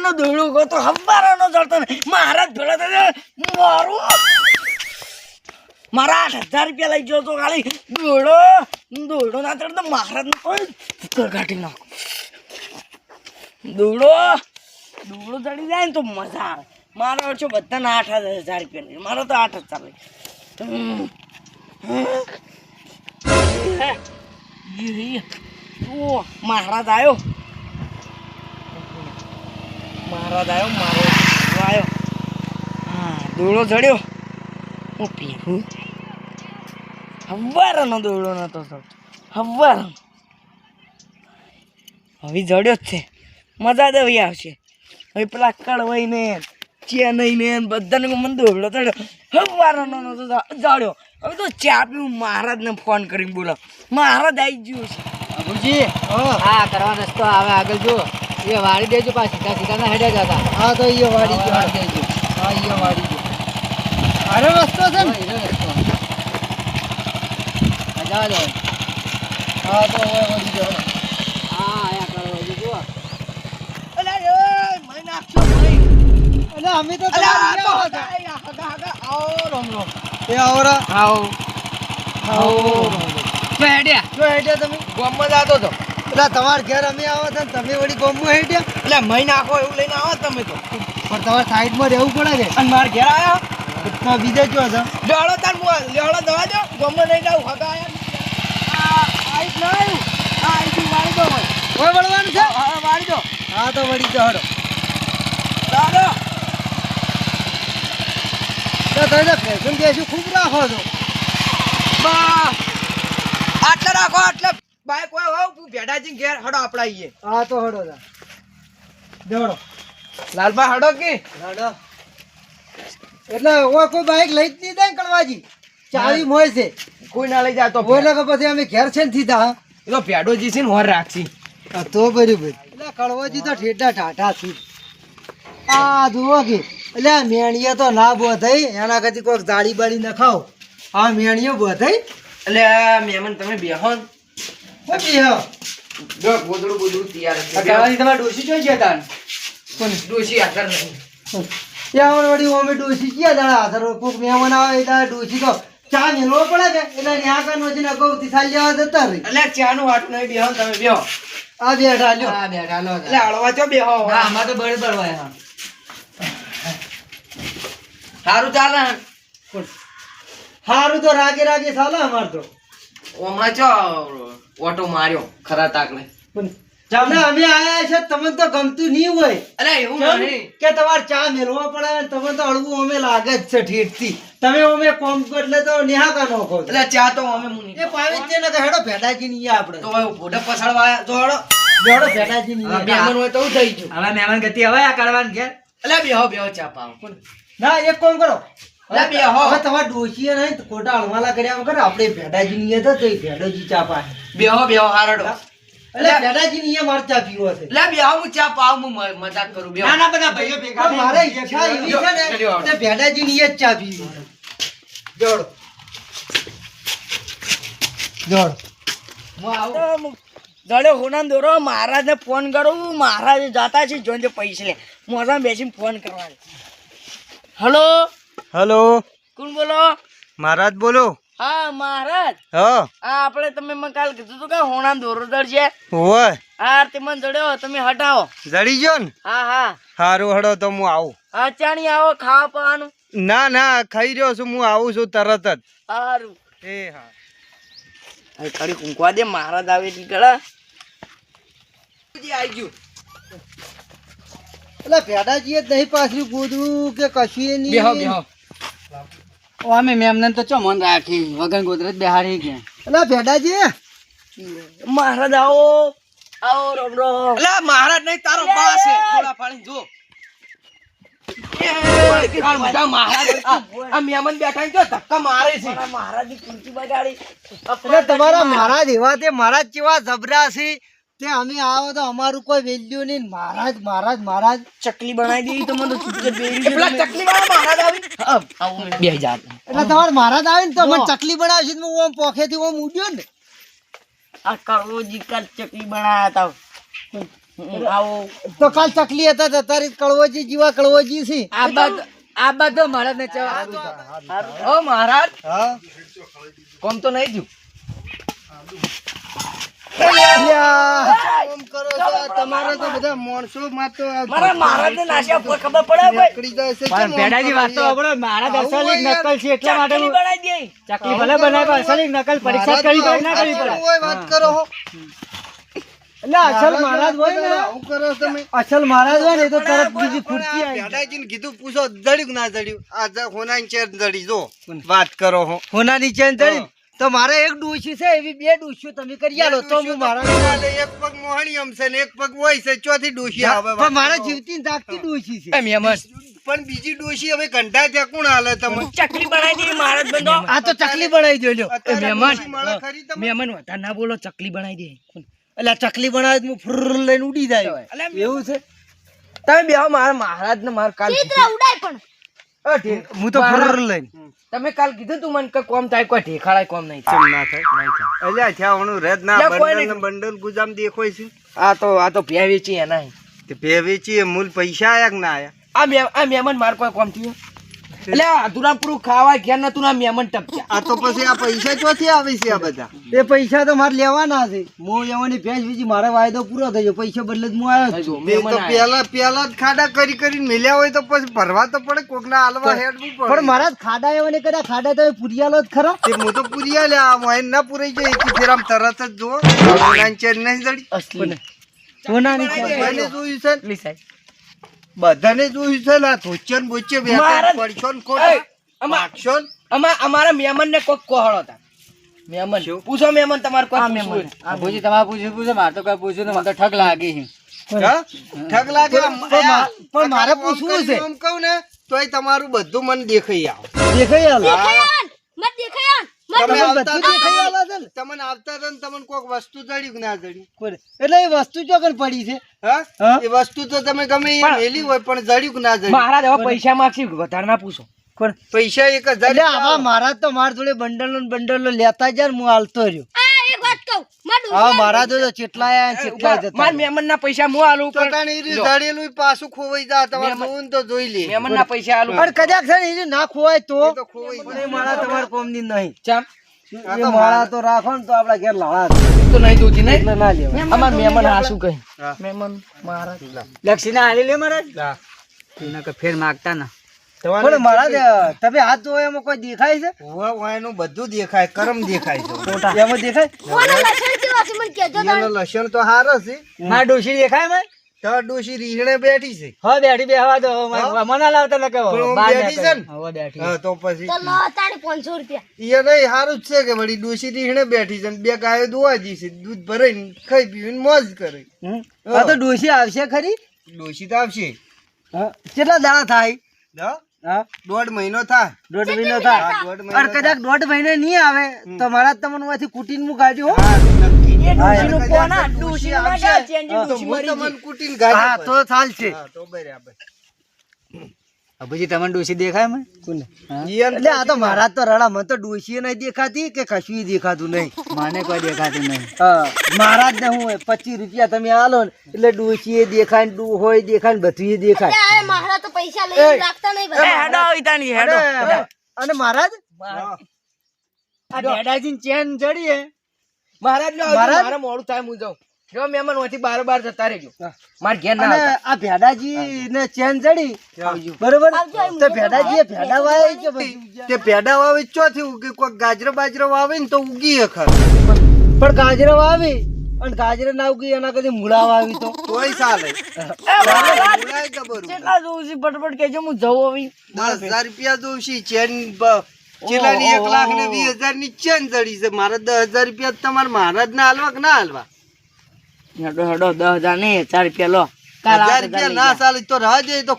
નો દોડો ગો તો હવારાનો જળતો ને મહારાજ ભેળા થશે મારું મારા 8,000 રૂપિયા લઈ ગયો તો ખાલી દોડો ના ચડતો મહારાજ નો કોઈ કાઢી નાખો દોડો ચડી જાય ને તો મજા આવે મારો છો બધાને 8,000 રૂપિયા મારો તો 8,000 મહારાજ આવ્યો મારો આવ્યો હા દોડો ચડ્યો હું પીવું હવારનો દોડો નતો હવારનો હવે જડ્યો જ છે મજા જ આવી આવશે હવે પેલા કડવાઈ ને ચેનઈ ને બધાને મને દોડો ચડ્યો હવારનો નતો જડ્યો હવે તો ચા પીવું મહારાજને ફોન કરીને બોલાવ મહારાજ આવી ગયું છે અબુજી હા કરવા રસ્તો આવે આગળ જો એ વાળી દેજો પાછી સીધા ના હેડે જતા હા તો એ વાળી દેજો હા એ વાળી દે અરે રસ્તો છે ને જા લો હા તો હવે વળી જો હા આયા કરો જો અલે એ મને નાખજો ભાઈ અલે અમે તો આવો રોમ એ આવરા આવો જો હેડ્યા તમે ગોમમાં જાતો તો એટલે તમાર ઘેર અમે આવો તો તમે વળી ગોમમાં હેડ્યા એટલે મહી નાખો એવું લઈને આવો તમે તો પણ તમારે સાઈડમાં રહેવું પડે છે અને મારા ઘેર આવ્યા તો બીજે જો છે લેવડો તાર લેવડો દવા દો ગોમમાં નહીં જાવ હગા આયા આઈ વાળી દો ભાઈ કોઈ વળવાનું છે હા વાળી દો હા તો વળી જો હડો દાદો તો તમે ફેશન બેસું ખૂબ રાખો છો બા આટલા રાખો આટલા બાઈક હોય હોવ ભેડાજી ઘેર હડો આપડા આઈએ હા તો હડો જા જોડો લાલભાઈ હડો કે હડો એટલે ઓ કોઈ બાઈક લઈ જ નહીં જાય કળવાજી ચાવી મોય છે કોઈ ના લઈ જાતો બોલે કે પછી અમે ઘેર છે ને સીધા એ તો ભેડોજી છે ને હોર રાખશી તો બરાબર એટલે કળવાજી તો ઠેડા ટાટા છે આ જુઓ કે એટલે આ મેણીએ તો ના બોધાઈ એના કરતી કોઈક જાળી બાળી ન ખાવ આ મેણીઓ બોધાઈ એટલે મહેમાન તમે બેહો જો ગોદડું તૈયાર છે તમારે ડોસી જોઈ ગયા તાન પણ ડોશી આકર નહીં ત્યાં વળી ઓમે ડોસી ક્યાં દાડા હાથર કોક મહેમાન આવે એટલે ડોસી તો ચા મેલવો પડે કે એટલે ન્યા કાનો છે ને અગાઉથી થાલી જવા જતા રહી એટલે ચાનું વાટું નહીં બેહો તમે બેહો આ બેઠા લ્યો હા બેઠા લો એટલે હળવા ચો બેહો હા આમાં તો બળબર હોય હા સારું ચાલે હારું તો રાગે રાગે ચાલે અમાર તો હમણાં ચો ઓટો માર્યો ખરા તાકને તમને અમે આયા છે તમને તો ગમતું નહીં હોય અલે એવું નહીં કે તમારે ચા મેલવો પડે ને તમને તો હળવું અમે લાગે જ છે ઠેઠથી તમે અમે કોમ એટલે તો નિહાકા નોખો એટલે ચા તો અમે મુની એ પાવી જ ને કે હેડો ભેડાજી ની આપણે તો હવે ફોટો પછાડવા તો હળો જોડો ભેડાજી ની મહેમાન હોય તો હું થઈ ગયું હવે મહેમાન ગતિ હવે આ કાઢવાનું ઘેર એટલે બેહો ચા પાવ ના એક કામ કરો લે બેહો હવે તમારે ડોશીએ નહીં ખોટા હળવાલા કર્યા વગર આપણે ભેડાજી ની તો ભેડોજી ચા પાય બેહો હારડો એટલે ભેડાજી ની માર ચા પીવો છે લે બેહો હું ચા પાવ હું મજાક કરું બેહો ના બધા ભાઈઓ ભેગા મારે ઈચ્છા એવી છે ને તે ભેડાજી ની જ ચા પીવી જોડ હું આવું દડે હોના દોરો મહારાજને ફોન કરું મહારાજ જાતા છે જોઈને પૈસા લે મોઢા બેસીને ફોન કરવા હેલો કોણ બોલો મહારાજ બોલો હા મહારાજ હા આપણે તમે મને કાલ કીધું હતું કે હોના દોરો દળ છે ઓય હા તે મને જડ્યો તમે હટાવો જડી ગયો ને હા હારું હડો તો હું આવું હા ચાણી આવો ખાવા પવાનું ના ખાઈ રહ્યો છું હું આવું છું તરત જ સારું એ હા કડી કુંકવા દે મહારાજ આવે નીકળા આવી ગયું એટલે ભેડાજી જ નહીં પાછું ગોદડું કે કશું નહીં અમે મેમને તો ચો મન રાખી વગર ગોદરેજ બેહાડી ગયા એટલે ભેડાજી મહારાજ આવો રામ રામ એટલે મહારાજ નહીં તારો બા છે થોડા પાણી જો મહેમાન બેઠા જો ધક્કા મારે છે મહારાજ ની કુર્સી બગાડી એટલે તમારા મહારાજ એવા તે મહારાજ કેવા જબરા છે તે અમે આવો તો અમારું કોઈ વેલ્યુ નહીં મહારાજ ચકલી બનાવી દીધી તો મને તો ચકલી વાળા મહારાજ આવી બે જાત એટલે તમારે મહારાજ આવે ને તો મને ચકલી બનાવશે હું ઓમ પોખેથી ઓમ ઉડ્યો ને આ કડવો જીકા ચકલી બનાયા હતા આવો તો કાલ ચકલી હતા તો તારી કળવોજી જીવા કળવોજી છે આ બધો મહારાજ ને ઓ મહારાજ હા કોમ તો નહીં થયું આમ કરો છો તમારે તો બધા માણસો માં તો મારા મહારાજ ને નાશ્યા ઉપર ખબર પડે ભાઈ નીકળી જાય છે પણ ભેડાજી વાત તો આપણો મહારાજ અસલી નકલ છે એટલા માટે ચકલી બનાવી દે ચકલી ભલે બનાવે અસલી નકલ પરીક્ષા કરી પડે ના કરવી પડે હોય વાત કરો હો એટલે અસલ મહારાજ હોય ને આવું કરો તમે અસલ મહારાજ હોય ને તો તરત બીજી ખુરશી આવી પેડાજીને કીધું પૂછો જડ્યું કે ના જડ્યું આ હોનાની ચેર જડી જો વાત કરો હો હોનાની ચેન ચડી તો મારે એક ડોશી છે એવી બે ડોશીઓ તમે કરી આલો તો હું મારા એક પગ મોહણી અમશે ને એક પગ હોય છે ચોથી ડોશી આવે પણ મારા જીવતી ને જાગતી ડોશી છે મહેમાન પણ બીજી ડોશી હવે કંઠા ત્યાં કોણ હાલે તમે ચકલી બનાવી દે મહારાજ બંધો આ તો ચકલી બનાવી દો લ્યો અત્યારે મહેમાન. ડોશી મળે ખરી તમે મહેમાન વધારે ના બોલો ચકલી બનાવી દે એટલે ચકલી બનાવે તો હું ફુર લઈને ઉડી જાય અલ્યા એવું છે તમે બેહો મારા મહારાજ ને માર કાલ હું તો ફુર લઈને તમે કાલ કીધું તું મને કે કોમ થાય કોઈ ઠેખાડાય કોમ નહીં કેમ ના થાય અલ્યા થયા હણું રેત ના લ્યા, કોઈ બંડલ નહીં. ને બંડલ ગુજામ દેખોય છે આ તો ભે વેચી એના તે ભે વેચી એ મૂલ પૈસા આયા કે ના આયા આ મહેમાન માર કોઈ કોમ થયું એટલે અધૂરા પૂરું ખાવા ઘેર નતું ના મહેમાન ટપક્યા આ તો પછી આ પૈસા ચોથી આવે છે આ બધા એ પૈસા તો મારે લેવાના છે હું લેવાની ભેંસ બીજી મારો વાયદો પૂરો થઈ ગયો પૈસા બદલે જ હું આવ્યો છું. તે તો પેલા જ ખાડા કરીને મેલ્યા હોય તો પછી ભરવા તો પડે કોક ના હાલવા હેડવું પણ પડે મારા ખાડા એવાને કદાચ ખાડા તમે પુરિયાલો જ ખરા તે હું તો પૂરી લે આ મોઈન ના પૂરાઈ જાય એકી ફેર આમ તરત જ જો ઓનલાઈન ચેન નહીં જડી અસલી સોનાની છે. બધાને જોયું છે અસલી સાહેબ બધાને જોયું છે ને આ ધોચન બોચે મહારાજ. પડશો ને એ, ખોટા અમા- વાગશો ને. અમારા મહેમાન ને કોક કોહળો હતા મહેમાન પૂછો મહેમાન તમારે કોઈ પૂછવું હોય. આ પૂછી તમારે પૂછ્યું મારે તો કઈ પૂછ્યું મને તો ઠગ લાગી છે હા? ઠગ લાગે આમ, આ, પણ મારે આમ પૂછવું છે. આમ કહું ને તોય તમારું બધું મને દેખાઈ આવે દેખાઈ આલો તમે તમે આવતા બધું હતા દેખાઈ આલો છે ને? તમને આવતા હતા ને તમને કોઈક વસ્તુ જડ્યું કે ના જડ્યું કોઈ- એટલે એ વસ્તુ ચોકન પડી છે હા હા? એ વસ્તુ તો તમે ગમે એ મેલી હોય પણ જડ્યું કે ના જડ્યું મહારાજ હવે પૈસા માંગશી વધારે ના પૂછો કોણ? પૈસા એક એટલે હજાર આવા મારા તો મારા જોડે બંડલો ને બંડલો લેતા જાય ને હું હાલતો રહ્યો હા મારા તો ચેટલા આયા ને ચેટલા જતા મારા મહેમાન ના પૈસા હું આલું તો તાણે ઈ રહ્યું જડેલું પાછું ખોવાઈ જાય તમારે જોવું ને તો જોઈ લે મહેમાન ના પૈસા આલું પણ કદાચ છે ને એ જો ના ખોવાય તો એ તો ખોવાઈ પણ એ મારા તમારા કોમની નહીં ચમ એ મારા તો રાખો ને તો આપડા ઘેર લાળા છે. તો નહીં દોતી નહીં એટલે ના લેવાય અમાર મહેમાન હા શું કહે હા. મહેમાન મહારાજ લક્ષી ના હાલી લે મહારાજ એના કઈ ફેર માગતા ના પણ મારા તમે હાથ ધોવો એમાં કોઈ દેખાય છે એનું બધું દેખાય કરમ દેખાય છે એમાં દેખાય એનો લસણ તો હારો છે મારા ડોશી દેખાય મેં તો ડોશી રીહણે બેઠી છે હવે બેઠી બેહવા દો મને લાવતા ન કહો પણ બહાર બેઠી છે ને? નીકળ. હવે બેઠી હા તો પછી એ નહીં હારું જ છે કે વળી ડોશી રીહણે બેઠી છે ને બે ગાયો દોવા જી છે દૂધ ભરાઈને ખાઈ પીવીને મોજ કરે હમ? આ તો ડોશી આવશે ખરી ડોશી તો આવશે હા. કેટલા દાડા થાય હા? હા 1.5 મહિનો થાય દોઢ મહિનો થાય હા, 1.5 મહિનો અને કદાચ દોઢ મહિને નહીં આવે તો મારા તમને માંથી કુટીને હું કાઢ્યો હો હા, નક્કી. એ ડોશીનું હા, કોના કદાચ ડોશીનું ના આવશે. કાઢ, ચેન્જી હા, ડોશી હું મરી તમને ગઈ. કુટીને ગાડી હા પર. તો ચાલશે હા, તો બરાબર. અભુજી તમને ડોશી દેખાય મેં ઈયન એટલે આ તો મારા તો રડા મને તો ડોશી નહીં દેખાતી કે કશું દેખાતું નહીં મને કોઈ દેખાતું નહીં હા મહારાજ ને હું 25 રૂપિયા તમે આલો ને એટલે ડોશી દેખાય ને હોય દેખાય ને બધું દેખાય એ હેડો આવી તાની, હેડો. અને મહારાજ આ ડેડાજીની ચેન ચડી હે મહારાજ લો આવજો, મહારાજ? મારે મોડું થાય હું જાઉં જો મહેમાન ઓથી બાર જતા રહેજો માર ઘેર ના અને આવતા. આ ભેડાજી ને ચેન ચડી બરોબર તો ભેડાજી એ ભેડા વાય કે પછી તે પેડા વાવે ચોથી ઉગે કોઈ ગાજરો બાજરો વાવે ને તો ઉગી ખર પણ ગાજરો વાવી અને ગાજરો ના ઉગી એના કદી મૂળા વાવી તો તોય ચાલે એ મહારાજ, ઉડાય જબર કેટલા જોઉં છે ફટફટ કેજો હું જઉં હવે 10,000 રૂપિયા દોશી ચેન ચેલાની 1,20,000 ને 20,000 ની ચેન જડી છે મારે 10,000 રૂપિયા તમારે મહારાજ ના હાલવા કે ના હાલવા હેડો હેડો 10,000 નહીં 1,000 રૂપિયા લો કાલ 1000 8,000 રૂપિયા લઈ ના જાઓ. ચાલે તો રાહ જાય તો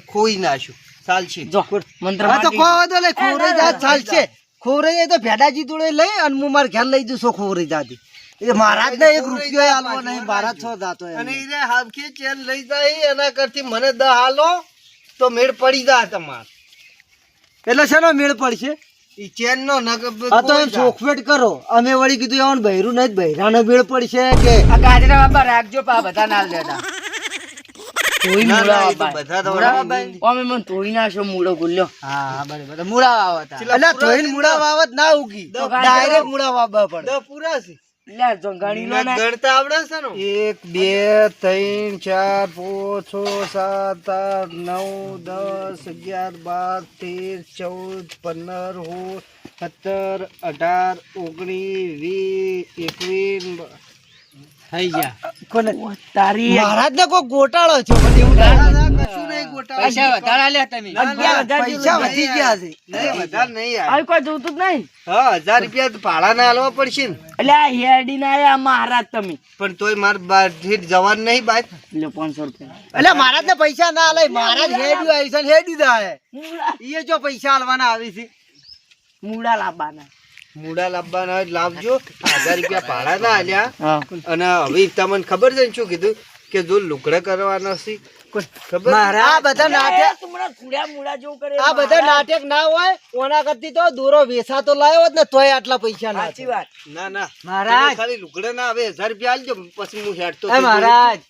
ખોઈ નાશું ચાલશે જો મંત્ર હા તો મારી ખોવા દો લે ખોવરાઈ જાત ચાલશે ખોવરાઈ જાય તો ભેડાજી જોડે લઈ અને હું મારા ઘેર લઈ જઉં ખોવરાઈ જાતી એ મહારાજ ને 1 રૂપિયો આલવો નહીં મહારાજ છો જાતો અને ઈ હાફખી ચેન લઈ જાય એના કરતી મને 10 હાલો તો મેળ પડી જાય તમાર એટલે શેનો મેળ પડશે ઈ ચેન નો નગ આ તો એમ ચોખવેટ કરો અમે વળી કીધું એવાનું બૈરું નહીં બૈરાનો બેળ પડશે કે આ ગાજરા બાબા રાખજો પા બધા નાલ દેતા તોય ના, મૂળા ના, એ તો બાબા બધા તો મૂળા વળી બાબા? અમે મને તોડી નાખ્યો મૂળો ગુલ્યો હા બરાબર મૂળા વાવતા એટલે ધોઈને મૂળા વાવત ના ઉગી ડાયરેક્ટ મૂળા વાવવા પડે દસ પૂરા છે લે જો ગણી લો ને ગણતા આવડે છે ને 1 2 3 4 5 6 7 8 9 10 11 12 13 14 15 16 17 18 19 20 21 થઈ ગયા કોને તારી મહારાજ ને કોઈ ગોટાળો છો પછી એવું કશું નહીં ગોટા પૈસા વધારે આલ્યા તમે 11,000 પૈસા વધી ગયા છે નહીં વધારે નહીં આ કોઈ જોતું જ નહીં હા 1000 રૂપિયા ભાડા ના આલવા પડશે ને એટલે આ હેડી ના આયા મહારાજ તમે પણ તોય માર બારથી જવાનું નહીં બાદ લે 500 રૂપિયા એટલે મહારાજ ને પૈસા ના આલે મહારાજ હેડ્યું આવી છે ને હેડ્યું જાય એ જો પૈસા આલવાના આવી છે મૂળા લાવવાના મૂડા લાવવાના હોય તો લાવજો 1000 રૂપિયા ભાડા ના આલ્યા હા અને હવે તમને ખબર છે ને શું કીધું કે જો લુગડા કરવાના છે ખબર આ બધા નાટક તુમરા કુડા મૂળા જેવું કરે આ બધા નાટક ના હોય ઓના કરતી તો દોરો વેસા તો લાયો હોત ને તોય આટલા પૈસા ના સાચી વાત ના ના મહારાજ. તમે ખાલી લુગડા ના આવે 1000 રૂપિયા આલજો પછી હું હેડતો એ મહારાજ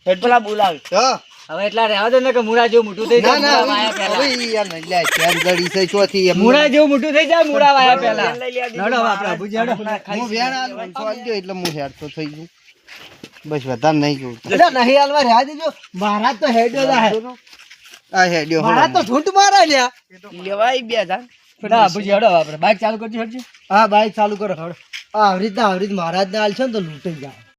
પેલા બોલાવ હા હવે એટલા રહેવા દે ને કે મૂળા જેવું મોટું થઈ ના જાય ના મૂળા વાયા પહેલા. હવે ઈ યાર નહીં લે ચેન ગળી છે ચોથી એમ મૂળા જેવું મોટું થઈ જાય મૂળા વાયા પહેલા લઈ લે લડો આપણે ભુજી લડો. હું વેણ આલું તો આલજો એટલે હું હેડતો થઈ ગયું બસ વધારે નહીં જોઉં એટલે નહીં હાલવા રહ્યા દેજો મહારાજ તો હેડ્યો જાય આ હેડ્યો મહારાજ તો ઝૂંટ મારા લ્યા લેવાય 2000 ના ભુજી હડો આપણે બાઇક ચાલુ કરજો હડજો હા બાઈક ચાલુ કરો આવી રીતના મહારાજ ને આલશો ને તો લૂંટાઈ જાય